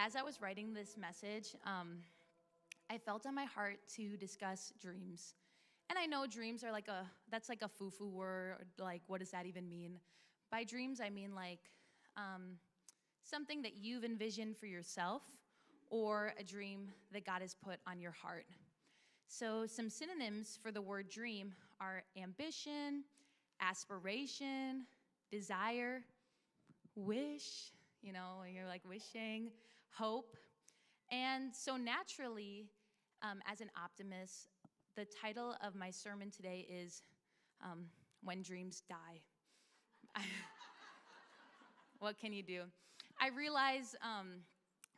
as I was writing this message, I felt on my heart to discuss dreams. And I know dreams are that's like a foo-foo word, like what does that even mean? By dreams, I mean something that you've envisioned for yourself or a dream that God has put on your heart. So some synonyms for the word dream are ambition, aspiration, desire, wish, you're like wishing, hope. And so naturally, as an optimist, the title of my sermon today is When Dreams Die. What can you do? I realize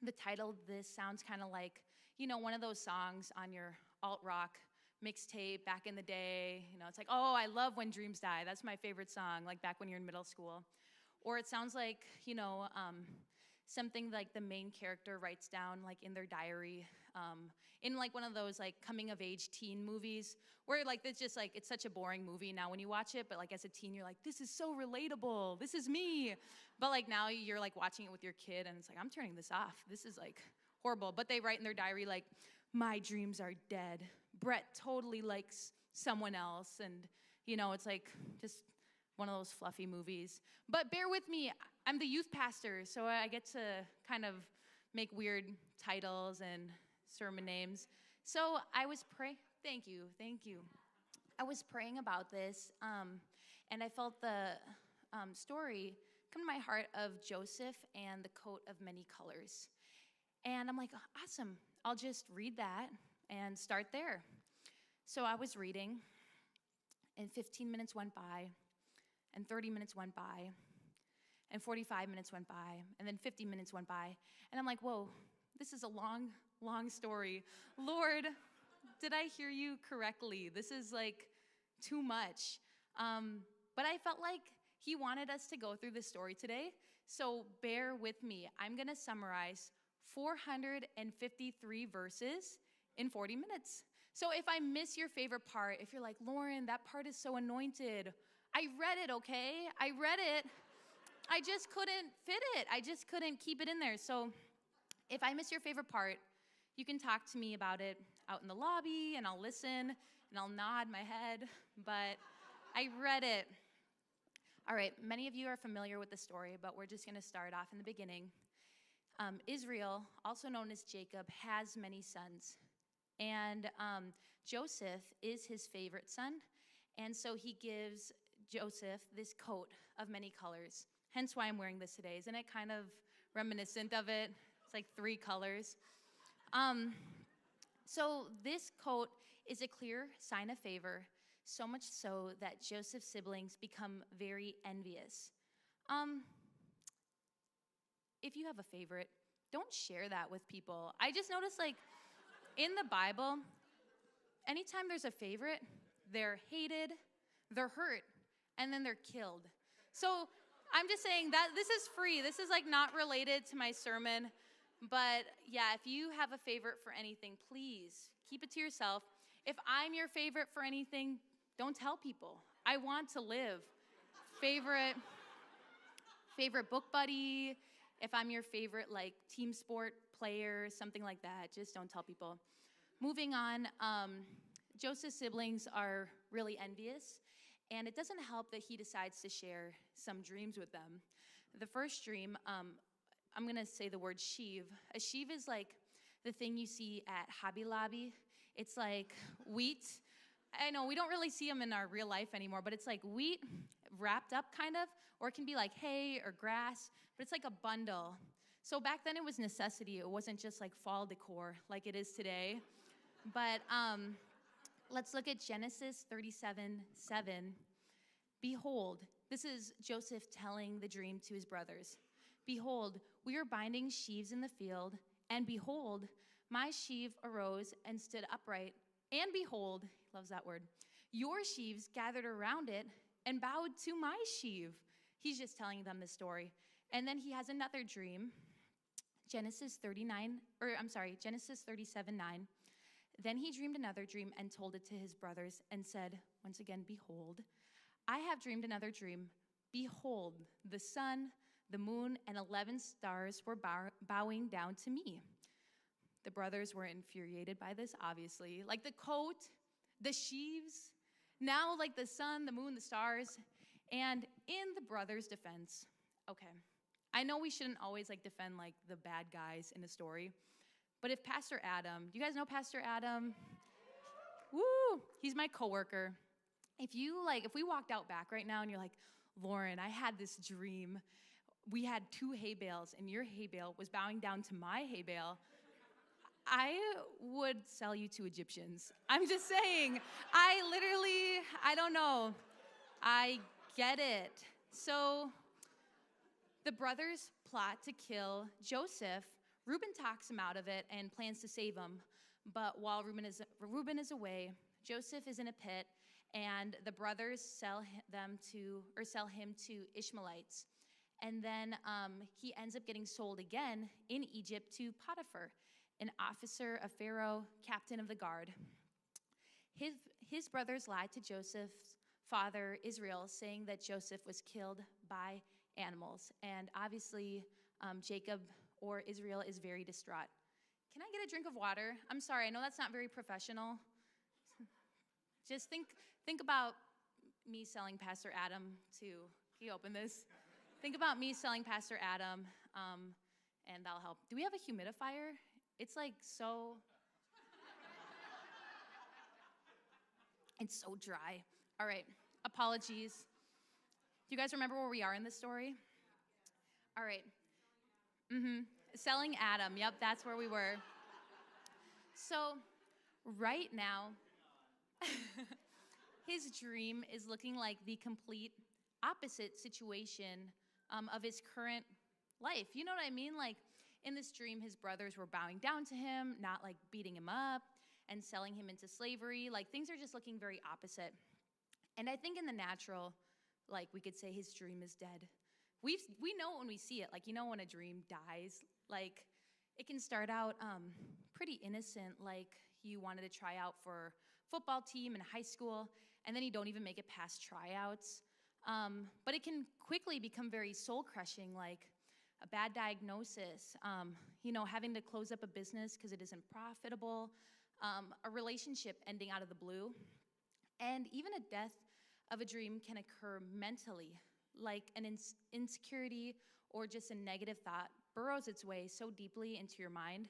the title of this sounds kind of like, one of those songs on your alt-rock mixtape back in the day. It's like, oh, I love When Dreams Die. That's my favorite song, like back when you're in middle school. Or it sounds like, something like the main character writes down like in their diary, in like one of those like coming of age teen movies where like it's just like, it's such a boring movie now when you watch it, but like as a teen you're like, this is so relatable, this is me. But like now you're like watching it with your kid and it's like, I'm turning this off, this is like horrible. But they write in their diary like, my dreams are dead, Brett totally likes someone else, and it's like just one of those fluffy movies. But bear with me, I'm the youth pastor, so I get to kind of make weird titles and sermon names. So I was thank you. I was praying about this, and I felt the story come to my heart of Joseph and the coat of many colors. And I'm like, awesome, I'll just read that and start there. So I was reading, and 15 minutes went by, and 30 minutes went by, and 45 minutes went by, and then 50 minutes went by. And I'm like, whoa, this is a long, long story. Lord, did I hear you correctly? This is like too much. But I felt like he wanted us to go through this story today. So bear with me. I'm going to summarize 453 verses in 40 minutes. So if I miss your favorite part, if you're like, Lauren, that part is so anointed, I read it, okay? I read it. I just couldn't fit it. I just couldn't keep it in there. So if I miss your favorite part, you can talk to me about it out in the lobby, and I'll listen, and I'll nod my head, but I read it. All right, many of you are familiar with the story, but we're just going to start off in the beginning. Israel, also known as Jacob, has many sons, and Joseph is his favorite son, and so he gives Joseph this coat of many colors, hence why I'm wearing this today. Isn't it kind of reminiscent of it? It's like 3 colors. So this coat is a clear sign of favor, so much so that Joseph's siblings become very envious. If you have a favorite, don't share that with people. I just noticed, like, in the Bible, anytime there's a favorite, they're hated, they're hurt, and then they're killed. So I'm just saying that this is free. This is like not related to my sermon. But yeah, if you have a favorite for anything, please keep it to yourself. If I'm your favorite for anything, don't tell people. I want to live. Favorite book buddy, if I'm your favorite like team sport player, something like that, just don't tell people. Moving on, Joseph's siblings are really envious, and it doesn't help that he decides to share some dreams with them. The first dream, I'm going to say the word sheave. A sheave is like the thing you see at Hobby Lobby. It's like wheat. I know we don't really see them in our real life anymore, but it's like wheat wrapped up kind of, or it can be like hay or grass, but it's like a bundle. So back then it was necessity. It wasn't just like fall decor like it is today. But let's look at Genesis 37:7. Behold, this is Joseph telling the dream to his brothers. Behold, we are binding sheaves in the field, and behold, my sheaf arose and stood upright. And behold, he loves that word, your sheaves gathered around it and bowed to my sheaf. He's just telling them the story. And then he has another dream, Genesis 37:9. Then he dreamed another dream and told it to his brothers and said, once again, behold, I have dreamed another dream. Behold, the sun, the moon, and 11 stars were bowing down to me. The brothers were infuriated by this, obviously. Like the coat, the sheaves, now like the sun, the moon, the stars. And in the brothers' defense, okay, I know we shouldn't always like defend like the bad guys in a story, but if Pastor Adam, do you guys know Pastor Adam? Woo, he's my coworker. If we walked out back right now and you're like, Lauren, I had this dream. We had 2 hay bales and your hay bale was bowing down to my hay bale, I would sell you to Egyptians. I'm just saying, I don't know. I get it. So the brothers plot to kill Joseph. Reuben talks him out of it and plans to save him. But while Reuben is away, Joseph is in a pit, and the brothers sell him to Ishmaelites. And then he ends up getting sold again in Egypt to Potiphar, an officer of Pharaoh, captain of the guard. His brothers lied to Joseph's father, Israel, saying that Joseph was killed by animals. And obviously, Jacob or Israel is very distraught. Can I get a drink of water? I'm sorry, I know that's not very professional. Just think about me selling Pastor Adam to, can you open this? Think about me selling Pastor Adam, and that'll help. Do we have a humidifier? It's like so, it's so dry. All right, apologies. Do you guys remember where we are in this story? All right. Selling Adam. Yep, that's where we were. So right now, his dream is looking like the complete opposite situation of his current life. You know what I mean? Like in this dream, his brothers were bowing down to him, not like beating him up and selling him into slavery. Like things are just looking very opposite. And I think in the natural, like we could say his dream is dead. We know when we see it, like, you know, when a dream dies, like it can start out pretty innocent, like you wanted to try out for football team in high school, and then you don't even make it past tryouts. But it can quickly become very soul-crushing, like a bad diagnosis, having to close up a business because it isn't profitable, a relationship ending out of the blue, and even a death of a dream can occur mentally, like an insecurity or just a negative thought burrows its way so deeply into your mind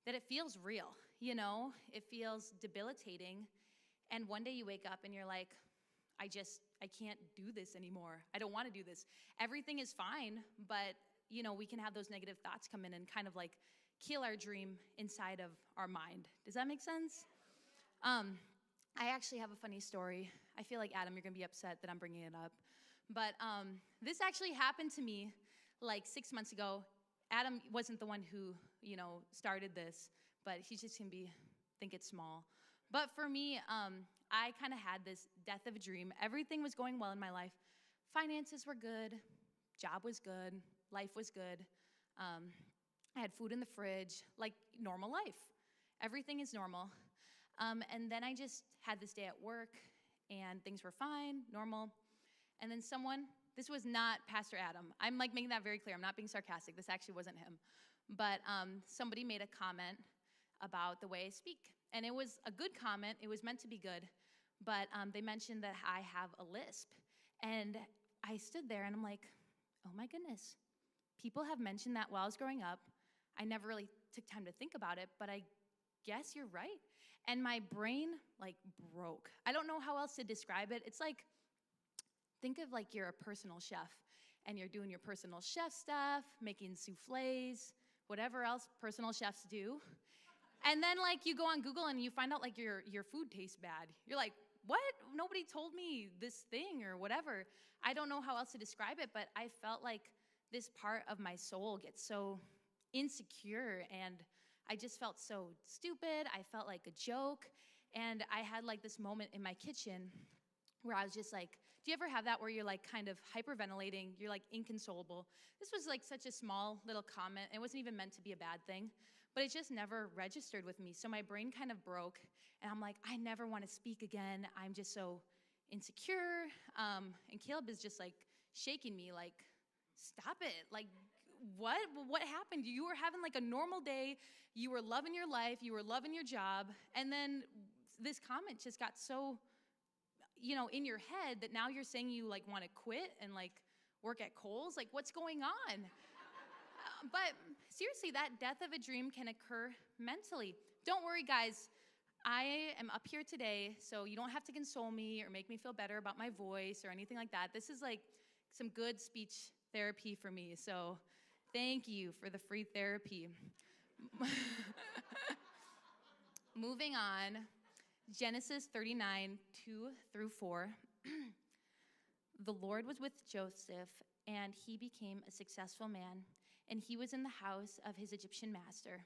that it feels real, It feels debilitating. And one day you wake up and you're like, I can't do this anymore. I don't want to do this. Everything is fine, but, we can have those negative thoughts come in and kind of like kill our dream inside of our mind. Does that make sense? I actually have a funny story. I feel like, Adam, you're going to be upset that I'm bringing it up. But this actually happened to me like 6 months ago. Adam wasn't the one who, started this, but he's just going to think it's small. But for me, I kind of had this death of a dream. Everything was going well in my life. Finances were good. Job was good. Life was good. I had food in the fridge, like normal life. Everything is normal. And then I just had this day at work, and things were fine, normal. And then this was not Pastor Adam. I'm like making that very clear. I'm not being sarcastic. This actually wasn't him. But somebody made a comment about the way I speak. And it was a good comment. It was meant to be good. But they mentioned that I have a lisp. And I stood there and I'm like, oh my goodness. People have mentioned that while I was growing up. I never really took time to think about it, but I guess you're right. And my brain like broke. I don't know how else to describe it. It's like, think of like you're a personal chef and you're doing your personal chef stuff, making souffles, whatever else personal chefs do. And then like you go on Google and you find out like your food tastes bad. You're like, what? Nobody told me this thing or whatever. I don't know how else to describe it, but I felt like this part of my soul gets so insecure and I just felt so stupid. I felt like a joke. And I had like this moment in my kitchen where I was just like, do you ever have that where you're like kind of hyperventilating? You're like inconsolable. This was like such a small little comment. It wasn't even meant to be a bad thing, but it just never registered with me. So my brain kind of broke and I'm like, I never want to speak again. I'm just so insecure. And Caleb is just like shaking me like, stop it. Like, what happened? You were having like a normal day. You were loving your life. You were loving your job. And then this comment just got so, in your head that now you're saying you like want to quit and like work at Kohl's. Like, what's going on? But seriously, that death of a dream can occur mentally. Don't worry, guys. I am up here today, so you don't have to console me or make me feel better about my voice or anything like that. This is like some good speech therapy for me, so thank you for the free therapy. Moving on, Genesis 39, 2-4. The Lord was with Joseph, and he became a successful man, and he was in the house of his Egyptian master.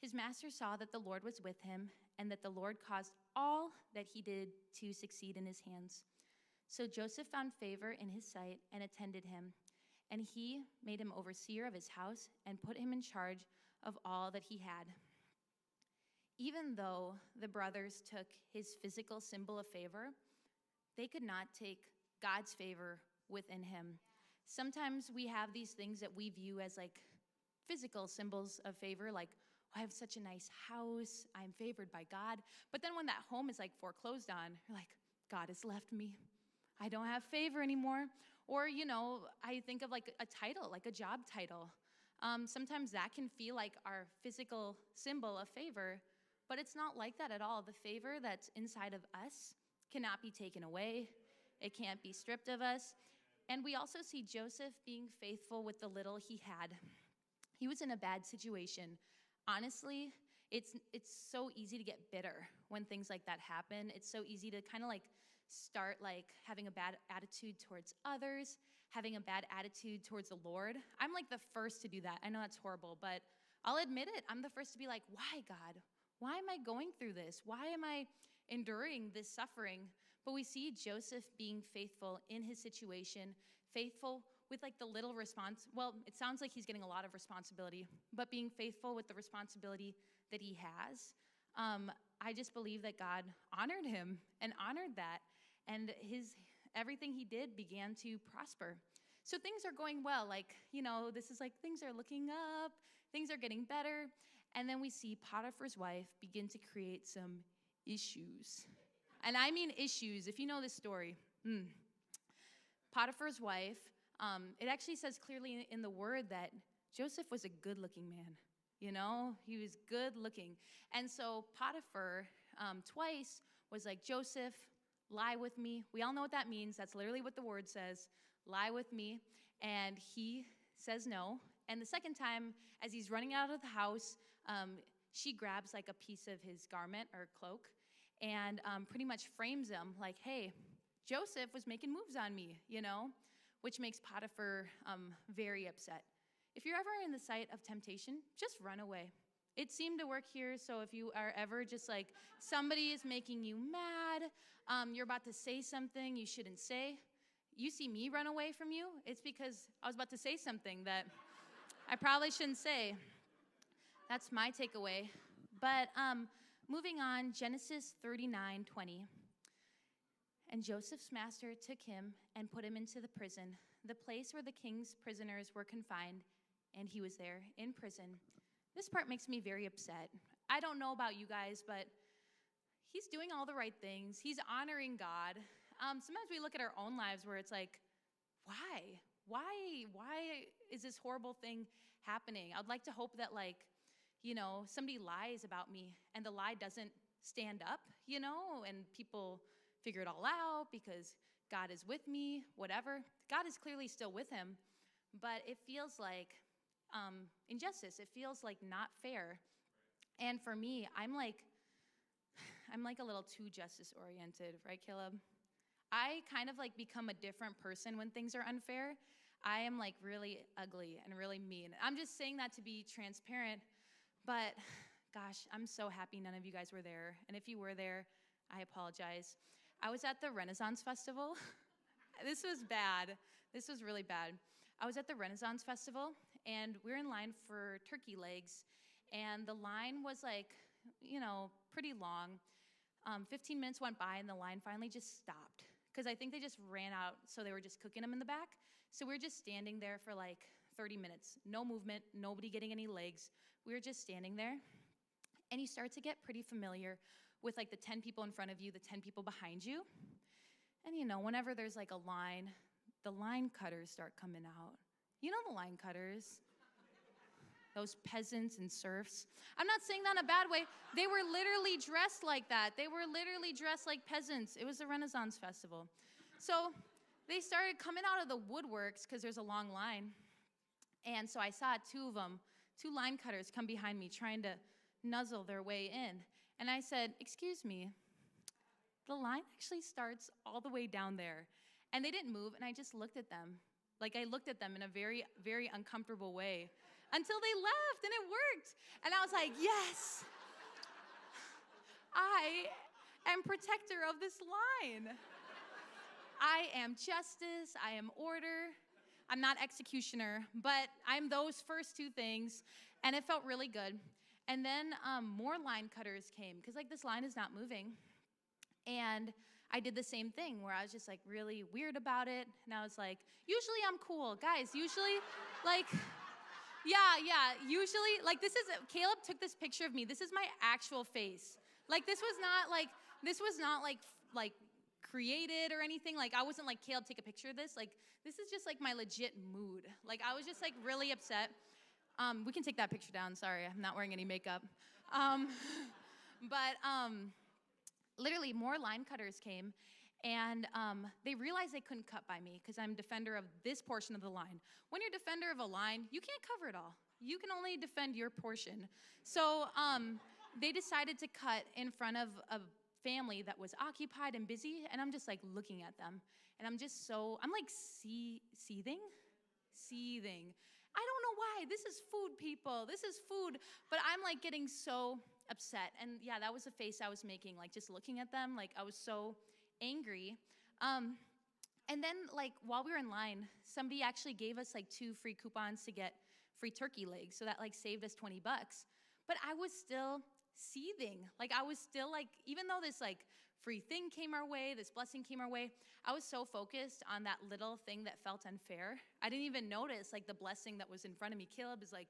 His master saw that the Lord was with him, and that the Lord caused all that he did to succeed in his hands. So Joseph found favor in his sight and attended him, and he made him overseer of his house and put him in charge of all that he had. Even though the brothers took his physical symbol of favor, they could not take God's favor within him. Sometimes we have these things that we view as like physical symbols of favor, like, I have such a nice house, I'm favored by God. But then when that home is like foreclosed on, you're like, God has left me. I don't have favor anymore. Or, I think of like a title, like a job title. Sometimes that can feel like our physical symbol of favor, but it's not like that at all. The favor that's inside of us cannot be taken away. It can't be stripped of us. And we also see Joseph being faithful with the little he had. He was in a bad situation. Honestly, it's so easy to get bitter when things like that happen. It's so easy to kind of like start like having a bad attitude towards others, having a bad attitude towards the Lord. I'm like the first to do that. I know that's horrible, but I'll admit it. I'm the first to be like, why, God? Why am I going through this? Why am I enduring this suffering? But we see Joseph being faithful in his situation, faithful with like the little response. Well, it sounds like he's getting a lot of responsibility, but being faithful with the responsibility that he has. I just believe that God honored him and honored that, and everything he did began to prosper. So things are going well. Like, this is like things are looking up, things are getting better, and then we see Potiphar's wife begin to create some issues. And I mean issues, if you know this story. Potiphar's wife, it actually says clearly in the word that Joseph was a good-looking man. He was good-looking. And so Potiphar twice was like, Joseph, lie with me. We all know what that means. That's literally what the word says, lie with me. And he says no. And the second time, as he's running out of the house, she grabs like a piece of his garment or cloak and pretty much frames him like, hey, Joseph was making moves on me, which makes Potiphar very upset. If you're ever in the sight of temptation, just run away. It seemed to work here, so if you are ever just like, somebody is making you mad, you're about to say something you shouldn't say, you see me run away from you, it's because I was about to say something that I probably shouldn't say. That's my takeaway. But moving on, Genesis 39:20. And Joseph's master took him and put him into the prison, the place where the king's prisoners were confined, and he was there in prison. This part makes me very upset. I don't know about you guys, but he's doing all the right things. He's honoring God. Sometimes we look at our own lives where it's like, why? Why is this horrible thing happening? I'd like to hope that somebody lies about me and the lie doesn't stand up, and people figure it all out because God is with me, whatever. God is clearly still with him, but it feels like injustice. It feels like not fair. And for me, I'm like a little too justice oriented, right, Caleb? I kind of like become a different person when things are unfair. I am like really ugly and really mean. I'm just saying that to be transparent, but gosh, I'm so happy none of you guys were there. And if you were there, I apologize. I was at the Renaissance Festival. This was bad. This was really bad. I was at the Renaissance Festival, and we were in line for turkey legs, and the line was pretty long. 15 minutes went by, and the line finally just stopped because I think they just ran out, so they were just cooking them in the back. So we were just standing there for 30 30 minutes. No movement, nobody getting any legs. We were just standing there. And you start to get pretty familiar with like the 10 people in front of you, the 10 people behind you. And whenever there's like a line, the line cutters start coming out. You know the line cutters. Those peasants and serfs. I'm not saying that in a bad way. They were literally dressed like that. They were literally dressed like peasants. It was the Renaissance Festival. So they started coming out of the woodworks because there's a long line. And so I saw two of them, two line cutters come behind me trying to nuzzle their way in. And I said, "Excuse me, the line actually starts all the way down there." And they didn't move, and I just looked at them. Like I looked at them in a very, very uncomfortable way until they left, and it worked. And I was like, yes, I am protector of this line. I am justice, I am order. I'm not executioner, but I'm those first two things, and it felt really good. And then more line cutters came, because like this line is not moving. And I did the same thing where I was just like really weird about it. And I was like, usually I'm cool. Guys, usually like, usually like Caleb took this picture of me. This is my actual face. Like this was not like created or anything. Like I wasn't like, "Caleb, take a picture of this." Like this is just like my legit mood. Like I was just like really upset. We can take that picture down. Sorry, I'm not wearing any makeup. But literally more line cutters came, and they realized they couldn't cut by me because I'm defender of this portion of the line. When you're defender of a line, you can't cover it all. You can only defend your portion. So they decided to cut in front of a family that was occupied and busy, and I'm just like looking at them, and I'm like seething. I don't know why. This is food, people. This is food. But I'm like getting so upset. And yeah, that was the face I was making, like just looking at them. Like I was so angry. And then like while we were in line, somebody actually gave us like 2 free coupons to get free turkey legs. So that like saved us $20. But I was still seething. Like I was still like, even though this like free thing came our way, this blessing came our way, I was so focused on that little thing that felt unfair. I didn't even notice like the blessing that was in front of me. Caleb is like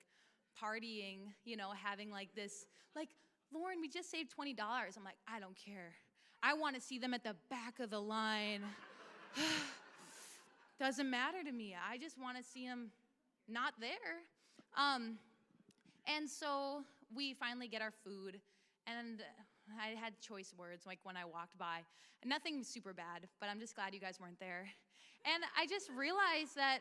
partying, having like this, like, "Lauren, we just saved $20. I'm like, "I don't care. I want to see them at the back of the line." Doesn't matter to me. I just want to see them not there. And so we finally get our food, and I had choice words like when I walked by. Nothing super bad, but I'm just glad you guys weren't there. And I just realized that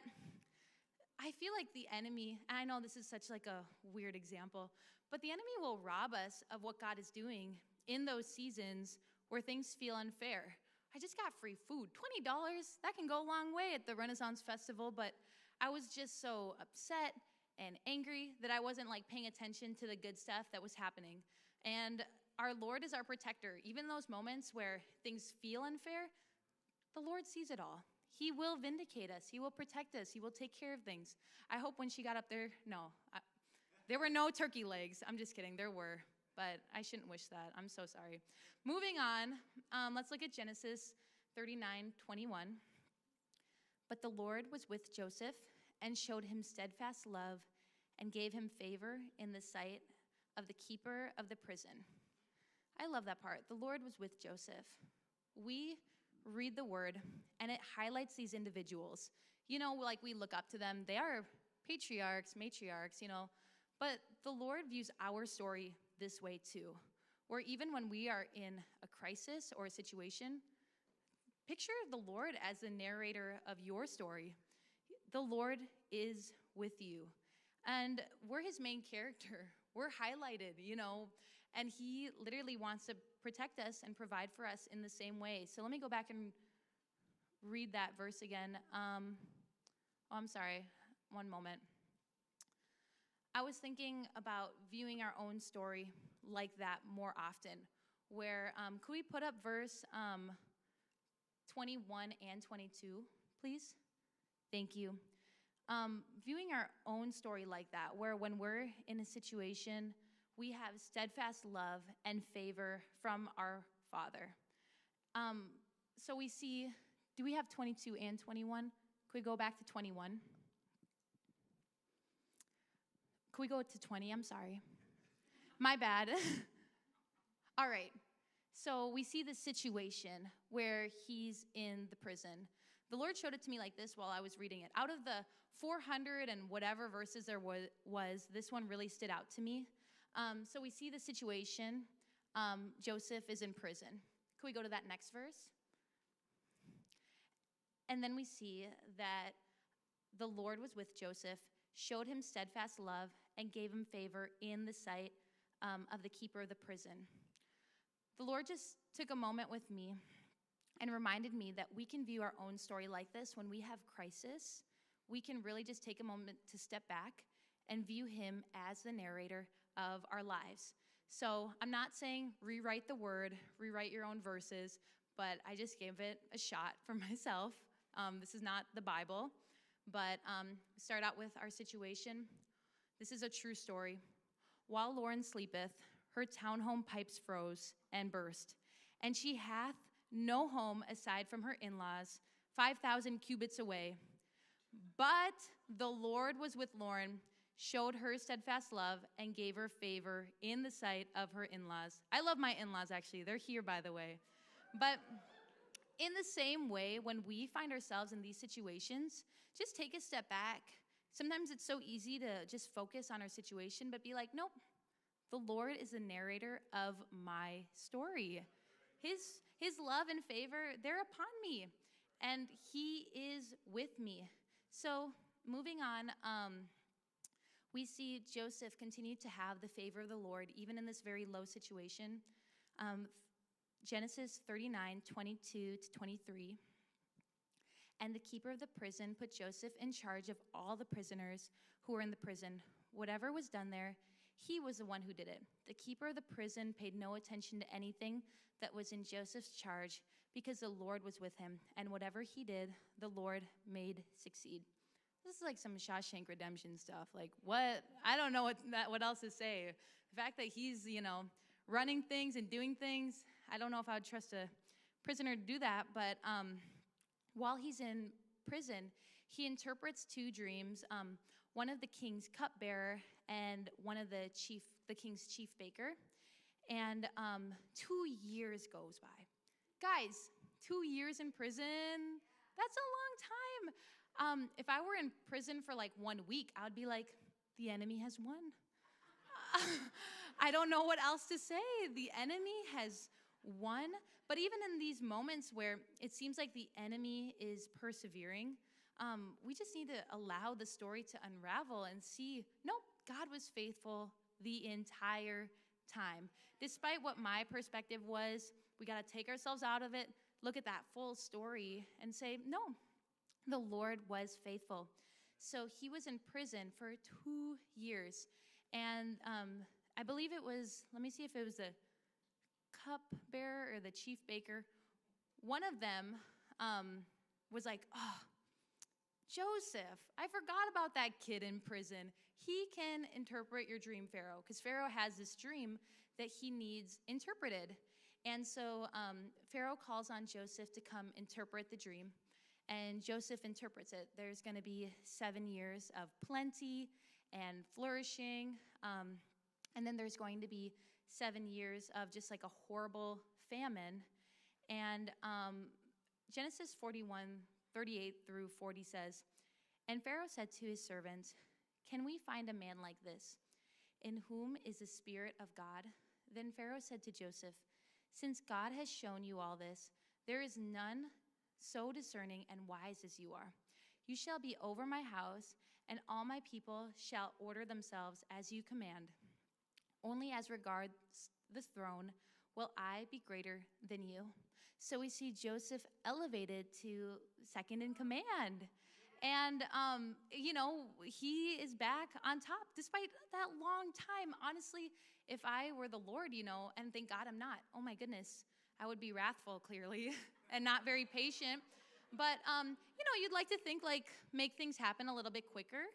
I feel like the enemy, and I know this is such like a weird example, but the enemy will rob us of what God is doing in those seasons where things feel unfair. I just got free food. $20, that can go a long way at the Renaissance Festival, but I was just so upset and angry that I wasn't like paying attention to the good stuff that was happening. And our Lord is our protector. Even those moments where things feel unfair, the Lord sees it all. He will vindicate us. He will protect us. He will take care of things. I hope when she got up there, there were no turkey legs. I'm just kidding. There were, but I shouldn't wish that. I'm so sorry. Moving on, let's look at Genesis 39:21. "But the Lord was with Joseph and showed him steadfast love and gave him favor in the sight of the keeper of the prison." I love that part. The Lord was with Joseph. We read the word, and it highlights these individuals. Like we look up to them. They are patriarchs, matriarchs, but the Lord views our story this way too, where even when we are in a crisis or a situation, picture the Lord as the narrator of your story. The Lord is with you, and we're his main character. We're highlighted, and he literally wants to protect us and provide for us in the same way. So let me go back and read that verse again. I'm sorry, one moment. I was thinking about viewing our own story like that more often, where, could we put up verse 21 and 22, please? Thank you. Viewing our own story like that, where when we're in a situation, we have steadfast love and favor from our Father. So we see, do we have 22 and 21? Could we go back to 21? Can we go to 20? I'm sorry. My bad. All right. So we see this situation where he's in the prison. The Lord showed it to me like this while I was reading it. Out of the 400 and whatever verses there was this one really stood out to me. So we see the situation. Joseph is in prison. Can we go to that next verse? And then we see that the Lord was with Joseph, showed him steadfast love, and gave him favor in the sight of the keeper of the prison. The Lord just took a moment with me and reminded me that we can view our own story like this. When we have crisis, we can really just take a moment to step back and view him as the narrator of our lives. So I'm not saying rewrite the word, rewrite your own verses, but I just gave it a shot for myself. This is not the Bible, but start out with our situation. This is a true story. While Lauren sleepeth, her townhome pipes froze and burst, and she hath no home aside from her in-laws, 5,000 cubits away. But the Lord was with Lauren, showed her steadfast love, and gave her favor in the sight of her in-laws. I love my in-laws, actually. They're here, by the way. But in the same way, when we find ourselves in these situations, just take a step back. Sometimes it's so easy to just focus on our situation, but be like, nope, the Lord is the narrator of my story. His love and favor, they're upon me, and he is with me. So moving on, we see Joseph continue to have the favor of the Lord, even in this very low situation. Genesis 39, 22 to 23. And the keeper of the prison put Joseph in charge of all the prisoners who were in the prison. Whatever was done there, he was the one who did it. The keeper of the prison paid no attention to anything that was in Joseph's charge, because the Lord was with him, and whatever he did, the Lord made succeed. This is like some Shawshank Redemption stuff. Like, what? I don't know what else to say. The fact that he's, running things and doing things, I don't know if I would trust a prisoner to do that, but while he's in prison, he interprets two dreams, one of the king's cupbearer and one of the king's chief baker. And 2 years goes by. Guys, 2 years in prison, that's a long time. If I were in prison for like 1 week, I would be like, the enemy has won. I don't know what else to say. The enemy has won. But even in these moments where it seems like the enemy is persevering, we just need to allow the story to unravel and see, nope, God was faithful the entire time. Despite what my perspective was, we got to take ourselves out of it, look at that full story, and say, no, the Lord was faithful. So he was in prison for 2 years. And I believe it was, let me see if it was the cupbearer or the chief baker. One of them was like, oh, Joseph, I forgot about that kid in prison. He can interpret your dream, Pharaoh, because Pharaoh has this dream that he needs interpreted. And so Pharaoh calls on Joseph to come interpret the dream, and Joseph interprets it. There's going to be 7 years of plenty and flourishing, and then there's going to be 7 years of just like a horrible famine. And Genesis 41, 38 through 40 says, and Pharaoh said to his servants, can we find a man like this, in whom is the Spirit of God? Then Pharaoh said to Joseph, since God has shown you all this, there is none so discerning and wise as you are. You shall be over my house, and all my people shall order themselves as you command. Only as regards the throne will I be greater than you. So we see Joseph elevated to second in command. And, he is back on top despite that long time. Honestly, if I were the Lord, and thank God I'm not, oh my goodness, I would be wrathful, clearly, and not very patient. But, you'd like to think, make things happen a little bit quicker.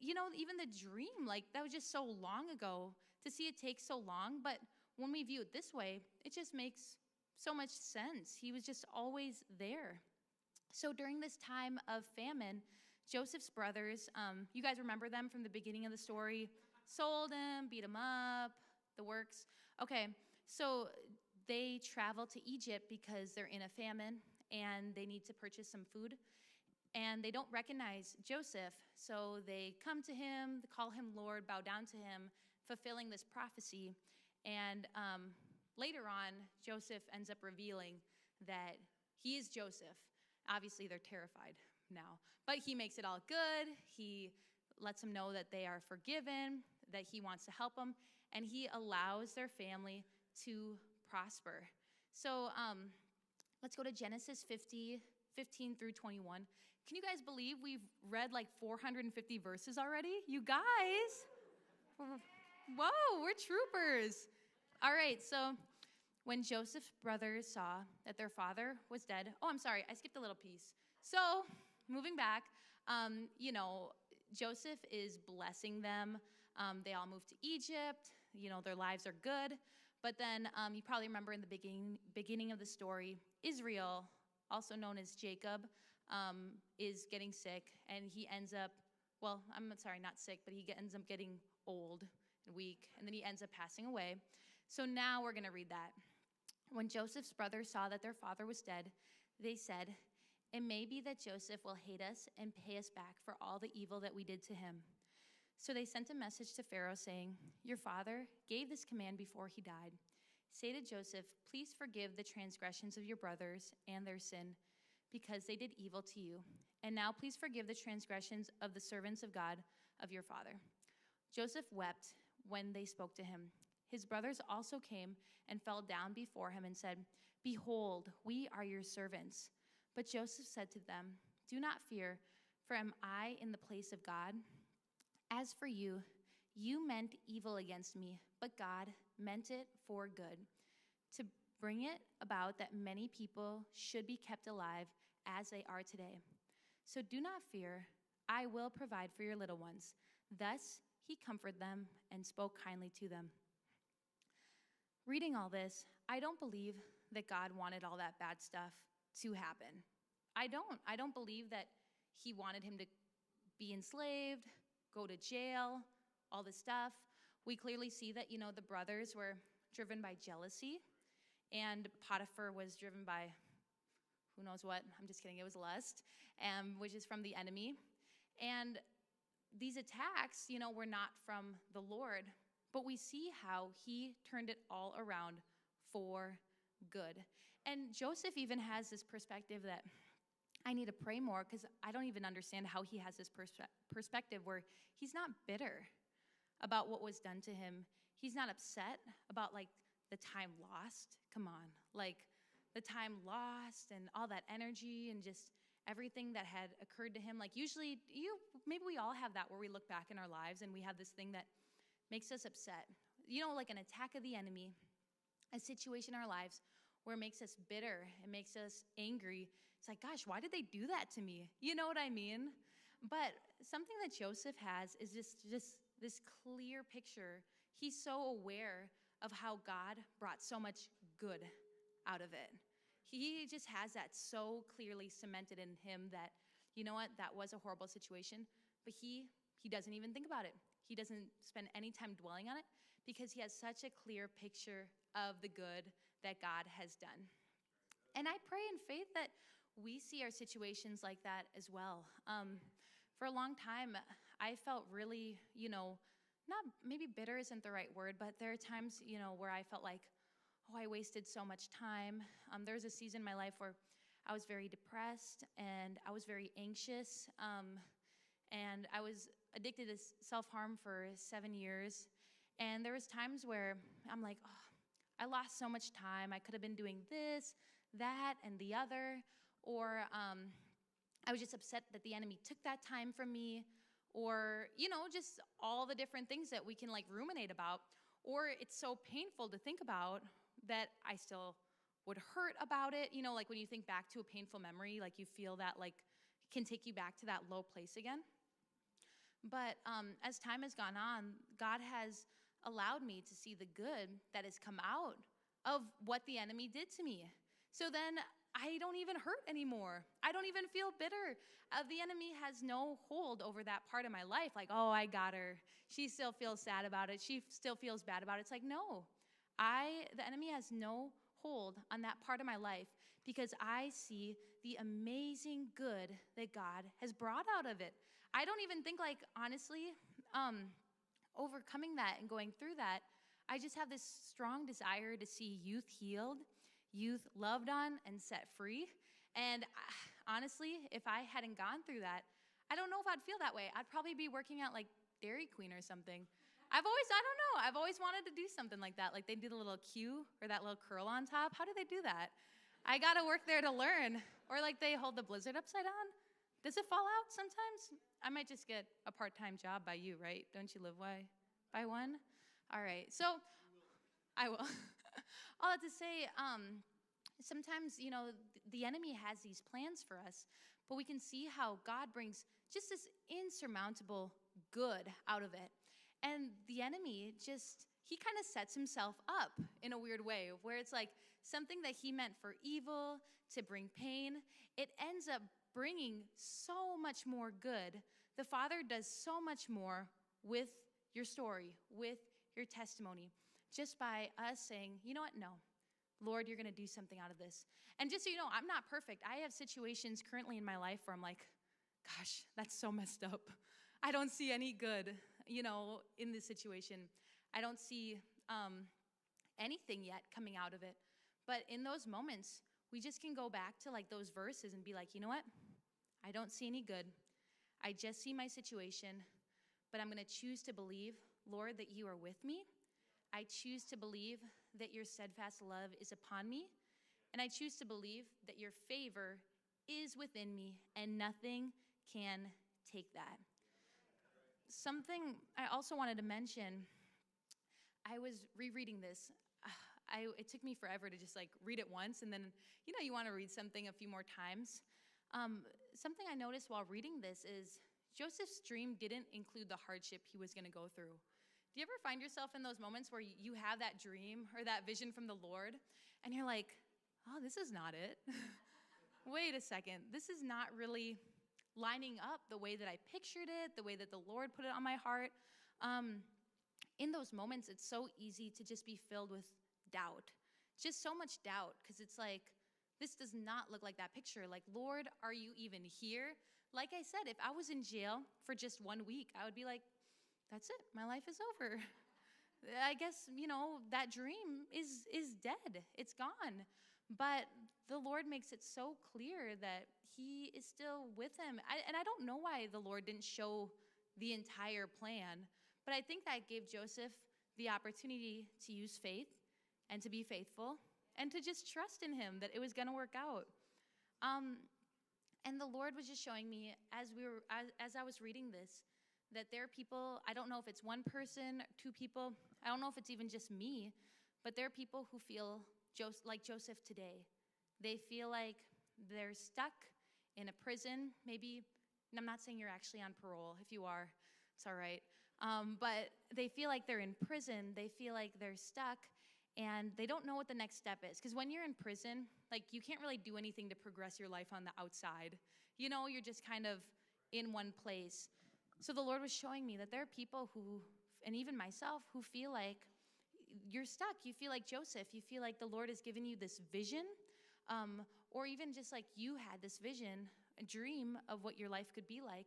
Even the dream, that was just so long ago to see it take so long. But when we view it this way, it just makes so much sense. He was just always there. So during this time of famine, Joseph's brothers, you guys remember them from the beginning of the story? Sold him, beat him up, the works. Okay, so they travel to Egypt because they're in a famine and they need to purchase some food. And they don't recognize Joseph, so they come to him, call him Lord, bow down to him, fulfilling this prophecy. And later on, Joseph ends up revealing that he is Joseph. Obviously, they're terrified now, but he makes it all good. He lets them know that they are forgiven, that he wants to help them, and he allows their family to prosper. So let's go to Genesis 50, 15 through 21. Can you guys believe we've read like 450 verses already? You guys, whoa, we're troopers. All right, so when Joseph's brothers saw that their father was dead, I'm sorry, I skipped a little piece. So moving back, Joseph is blessing them. They all move to Egypt. Their lives are good. But then you probably remember in the beginning of the story, Israel, also known as Jacob, is getting sick. And he ends up, not sick, but he ends up getting old and weak. And then he ends up passing away. So now we're going to read that. When Joseph's brothers saw that their father was dead, they said, "It may be that Joseph will hate us and pay us back for all the evil that we did to him." So they sent a message to Pharaoh saying, "Your father gave this command before he died. Say to Joseph, please forgive the transgressions of your brothers and their sin, because they did evil to you. And now please forgive the transgressions of the servants of God of your father." Joseph wept when they spoke to him. His brothers also came and fell down before him and said, "Behold, we are your servants." But Joseph said to them, "Do not fear, for am I in the place of God? As for you, you meant evil against me, but God meant it for good, to bring it about that many people should be kept alive as they are today. So do not fear, I will provide for your little ones." Thus he comforted them and spoke kindly to them. Reading all this, I don't believe that God wanted all that bad stuff to happen. I don't believe that he wanted him to be enslaved, go to jail, all this stuff. We clearly see that, the brothers were driven by jealousy, and Potiphar was driven by who knows what. I'm just kidding. It was lust, which is from the enemy. And these attacks, were not from the Lord, but we see how he turned it all around for good. And Joseph even has this perspective that I need to pray more, because I don't even understand how he has this perspective where he's not bitter about what was done to him. He's not upset about the time lost. Come on, the time lost and all that energy and just everything that had occurred to him. Usually, maybe we all have that where we look back in our lives and we have this thing that makes us upset. Like an attack of the enemy, a situation in our lives where it makes us bitter, it makes us angry. It's like, gosh, why did they do that to me? You know what I mean? But something that Joseph has is just this clear picture. He's so aware of how God brought so much good out of it. He just has that so clearly cemented in him that, you know what, that was a horrible situation, but he doesn't even think about it. He doesn't spend any time dwelling on it because he has such a clear picture of the good that God has done. And I pray in faith that we see our situations like that as well. For a long time, I felt really, not maybe bitter isn't the right word, but there are times, where I felt like, I wasted so much time. There was a season in my life where I was very depressed and I was very anxious. And I was addicted to self-harm for 7 years. And there was times where I'm like, I lost so much time. I could have been doing this, that, and the other. Or I was just upset that the enemy took that time from me. Or, just all the different things that we can ruminate about. Or it's so painful to think about that I still would hurt about it. When you think back to a painful memory, you feel that can take you back to that low place again. But as time has gone on, God has allowed me to see the good that has come out of what the enemy did to me. So then I don't even hurt anymore. I don't even feel bitter. The enemy has no hold over that part of my life. Like, oh, I got her. She still feels sad about it. She still feels bad about it. It's like, no, the enemy has no hold on that part of my life because I see the amazing good that God has brought out of it. I don't even think, like, honestly, overcoming that and going through that, I just have this strong desire to see youth healed, youth loved on and set free. And honestly, if I hadn't gone through that, I don't know if I'd feel that way. I'd probably be working at like Dairy Queen or something. I don't know, I've always wanted to do something like that. Like they do the little Q or that little curl on top. How do they do that? I gotta work there to learn. Or like they hold the blizzard upside down. Does it fall out sometimes? I might just get a part-time job by you, right? Don't you live by one? All right, so I will. All that to say, sometimes, the enemy has these plans for us, but we can see how God brings just this insurmountable good out of it. And the enemy he kind of sets himself up in a weird way, where it's like something that he meant for evil, to bring pain, it ends up bringing so much more good. The Father does so much more with your story, with your testimony, just by us saying, you know what, no. Lord, you're going to do something out of this. And just so you know, I'm not perfect. I have situations currently in my life where I'm like, gosh, that's so messed up. I don't see any good, in this situation. I don't see anything yet coming out of it. But in those moments, we just can go back to like those verses and be like, you know what? I don't see any good. I just see my situation, but I'm going to choose to believe, Lord, that you are with me. I choose to believe that your steadfast love is upon me, and I choose to believe that your favor is within me, and nothing can take that. Something I also wanted to mention, I was rereading this. It took me forever to just like read it once, and then, you want to read something a few more times. Something I noticed while reading this is Joseph's dream didn't include the hardship he was going to go through. Do you ever find yourself in those moments where you have that dream or that vision from the Lord, and you're like, oh, this is not it. Wait a second. This is not really lining up the way that I pictured it, the way that the Lord put it on my heart. In those moments, it's so easy to just be filled with doubt. Just so much doubt, because it's like, this does not look like that picture. Like, Lord, are you even here? Like I said, if I was in jail for just 1 week, I would be like, that's it. My life is over. I guess, that dream is dead. It's gone. But the Lord makes it so clear that he is still with him. And I don't know why the Lord didn't show the entire plan, but I think that gave Joseph the opportunity to use faith and to be faithful and to just trust in him that it was going to work out. And the Lord was just showing me as I was reading this, that there are people, I don't know if it's one person, two people, I don't know if it's even just me, but there are people who feel like Joseph today. They feel like they're stuck in a prison, maybe, and I'm not saying you're actually on parole. If you are, it's all right. But they feel like they're in prison, they feel like they're stuck, and they don't know what the next step is. Because when you're in prison, like, you can't really do anything to progress your life on the outside. You're just kind of in one place. So the Lord was showing me that there are people who, and even myself, who feel like you're stuck. You feel like Joseph. You feel like the Lord has given you this vision, or even just like you had this vision, a dream of what your life could be like,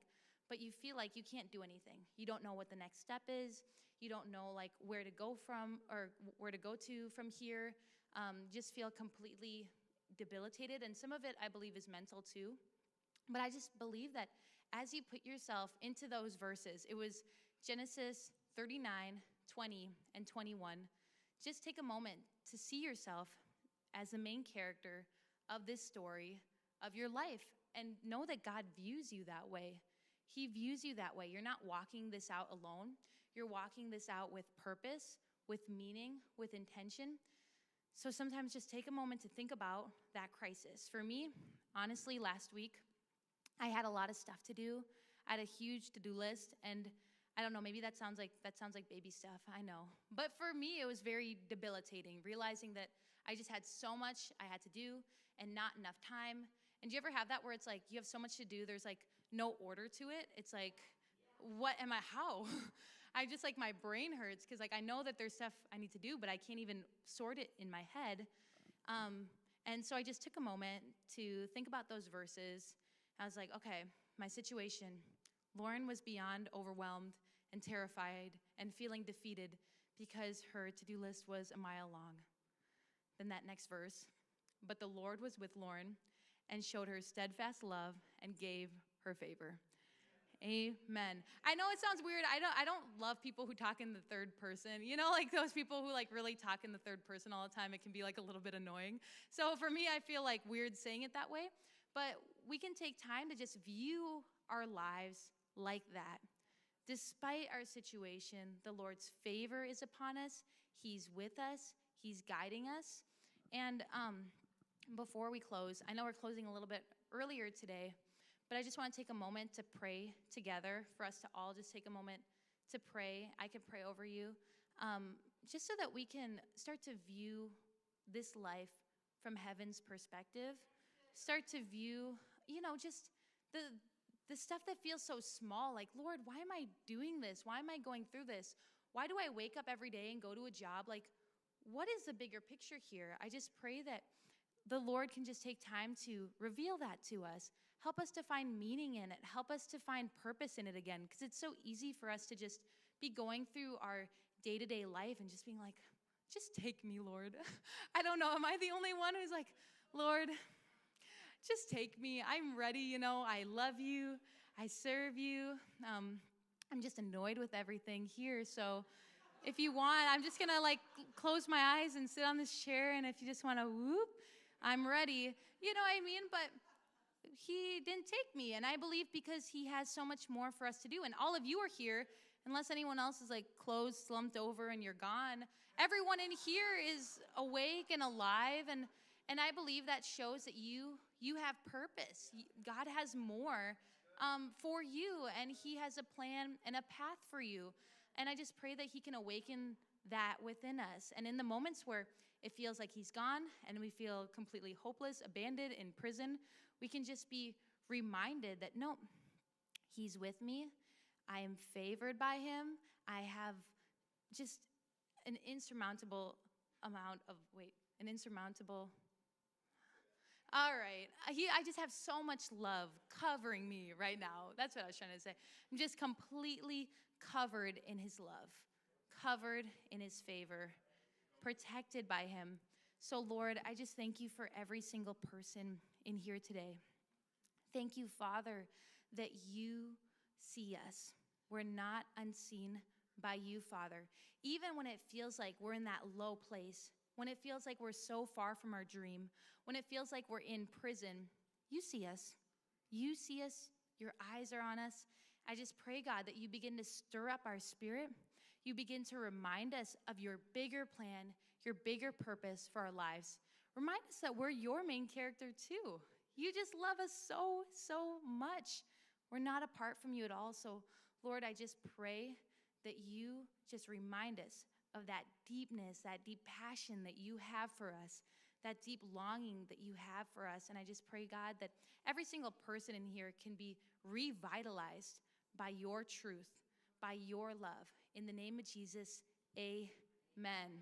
but you feel like you can't do anything. You don't know what the next step is. You don't know like where to go from or where to go to from here. Just feel completely debilitated. And some of it, I believe, is mental too. But I just believe that as you put yourself into those verses, it was Genesis 39, 20, and 21. Just take a moment to see yourself as the main character of this story of your life and know that God views you that way. He views you that way. You're not walking this out alone. You're walking this out with purpose, with meaning, with intention. So sometimes just take a moment to think about that crisis. For me, honestly, last week, I had a lot of stuff to do. I had a huge to-do list, and I don't know, maybe that sounds like baby stuff, I know. But for me, it was very debilitating, realizing that I just had so much I had to do and not enough time. And do you ever have that where it's like you have so much to do, there's like no order to it? It's like, how? I just like, my brain hurts because like I know that there's stuff I need to do, but I can't even sort it in my head. And so I just took a moment to think about those verses. I was like, okay, my situation. Lauren was beyond overwhelmed and terrified and feeling defeated because her to-do list was a mile long. Then that next verse, but the Lord was with Lauren and showed her steadfast love and gave her favor. Amen. I know it sounds weird. I don't love people who talk in the third person. You know, like those people who like really talk in the third person all the time. It can be like a little bit annoying. So for me, I feel like weird saying it that way. But we can take time to just view our lives like that. Despite our situation, the Lord's favor is upon us. He's with us. He's guiding us. And before we close, I know we're closing a little bit earlier today, but I just want to take a moment to pray together, for us to all just take a moment to pray. I can pray over you, just so that we can start to view this life from heaven's perspective. Start to view, just the stuff that feels so small, like, Lord, why am I doing this? Why am I going through this? Why do I wake up every day and go to a job? Like, what is the bigger picture here? I just pray that the Lord can just take time to reveal that to us. Help us to find meaning in it. Help us to find purpose in it again, because it's so easy for us to just be going through our day-to-day life and just being like, just take me, Lord. I don't know, am I the only one who's like, Lord, just take me. I'm ready, I love you. I serve you. I'm just annoyed with everything here. So if you want, I'm just going to like close my eyes and sit on this chair. And if you just want to whoop, I'm ready. You know what I mean? But he didn't take me. And I believe because he has so much more for us to do. And all of you are here, unless anyone else is like closed, slumped over, and you're gone. Everyone in here is awake and alive. And I believe that shows that you have purpose. God has more for you, and he has a plan and a path for you. And I just pray that he can awaken that within us. And in the moments where it feels like he's gone and we feel completely hopeless, abandoned, in prison, we can just be reminded that, no, he's with me. I am favored by him. I have just an insurmountable all right. I just have so much love covering me right now. That's what I was trying to say. I'm just completely covered in his love, covered in his favor, protected by him. So, Lord, I just thank you for every single person in here today. Thank you, Father, that you see us. We're not unseen by you, Father. Even when it feels like we're in that low place, when it feels like we're so far from our dream, when it feels like we're in prison, you see us. You see us. Your eyes are on us. I just pray, God, that you begin to stir up our spirit. You begin to remind us of your bigger plan, your bigger purpose for our lives. Remind us that we're your main character too. You just love us so, so much. We're not apart from you at all. So, Lord, I just pray that you just remind us of that deepness, that deep passion that you have for us, that deep longing that you have for us. And I just pray, God, that every single person in here can be revitalized by your truth, by your love. In the name of Jesus, amen.